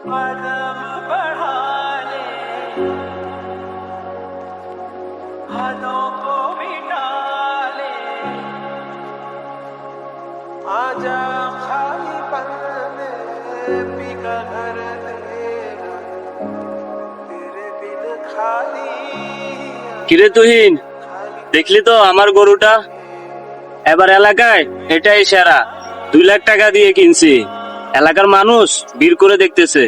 कदम बढ़ा ले, हदों को मिटा ले, आजा खाली पन्ने पी का घर तेरा, तेरे बिन खाली কিরে তুহিন, দেখলি তো আমার গরুটা? এবার এলাকায় এটাই সেরা। 2 লাখ টাকা দিয়ে কিনছি। এলাকার মানুষ ভিড় করে দেখতেছে।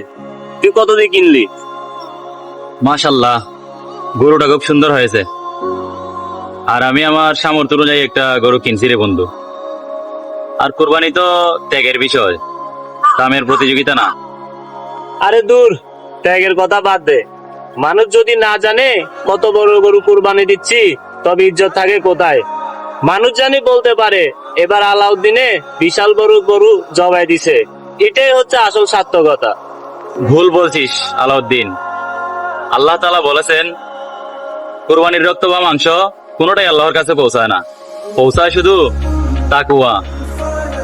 তুই কত দিয়ে কিনলি? মাশাল্লাহ, গরুটা খুব সুন্দর হয়েছে। আর আমি আমার সামর্থ্য অনুযায়ী একটা গরু কিনছি রে বন্ধু। আর কোরবানি তো ত্যাগের বিষয়, দামের প্রতিযোগিতা না। আরে দূর, ত্যাগের কথা বাদ দে। মানুষ যদি না জানে কত বড় গরু কুরবানি দিচ্ছি, তবে ইজ্জত থাকে কোথায়? মানুষ জানি বলতে পারে এবার আলাউদ্দিনে বিশাল বড় গরু জবাই দিছে। এটাই হচ্ছে আসল সার্থকতা। ভুল বলছিস আলাউদ্দিন। আল্লাহ তাআলা বলেছেন, কোরবানির রক্ত বা মাংস কোনোটাই আল্লাহর কাছে পৌঁছায় না, পৌঁছায় শুধু তাকওয়া।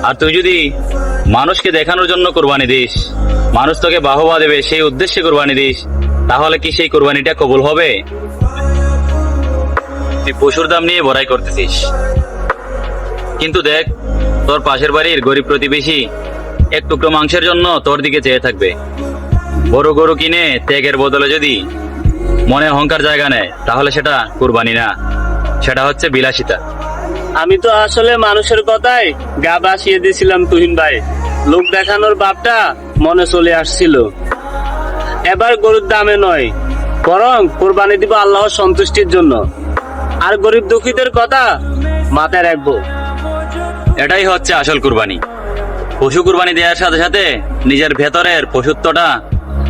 আর তুই যদি মানুষকে দেখানোর জন্য কোরবানি দিস, মানুষ তোকে বাহবা দেবে সেই উদ্দেশ্যে কোরবানি দিস, তাহলে কি সেই কোরবানিটা কবুল হবে? তুই পশুর দাম নিয়ে বড়াই করতেছিস, কিন্তু দেখ তোর পাশের বাড়ির গরিব প্রতিবেশী এক টুকরো মাংসের জন্য তোর দিকে চেয়ে থাকবে। বড় গরু কিনে ত্যাগের বদলে যদি মনে অহংকার জায়গা নেয়, তাহলে সেটা কুরবানি না, সেটা হচ্ছে বিলাসিতা। আমি তো আসলে মানুষের কথায় গা বাসিয়ে দিয়েছিলাম তুহিন ভাই। লোক দেখানোর ভাবটা মনে চলে আসছিল। এবার গরুর দামে নয়, বরং কোরবানি দিব আল্লাহর সন্তুষ্টির জন্য। আর গরিব দুঃখীদের কথা মাথায় রাখবো। এটাই হচ্ছে আসল কুরবানি। পশু কুরবানি দেওয়ার সাথে সাথে নিজের ভেতরের পশুত্বটা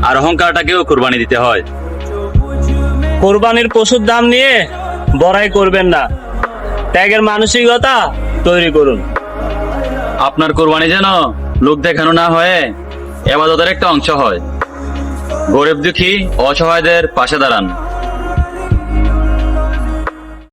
আর অহংকারটাকেও কুরবানি দিতে হয়। কোরবানির পশুর দাম নিয়ে বড়াই করবেন না, ত্যাগের মানসিকতা তৈরি করুন। আপনার কোরবানি যেন লোক দেখানো না হয়ে ইবাদতের একটা অংশ হয়। গরিব দুঃখী অসহায়দের পাশে দাঁড়ান।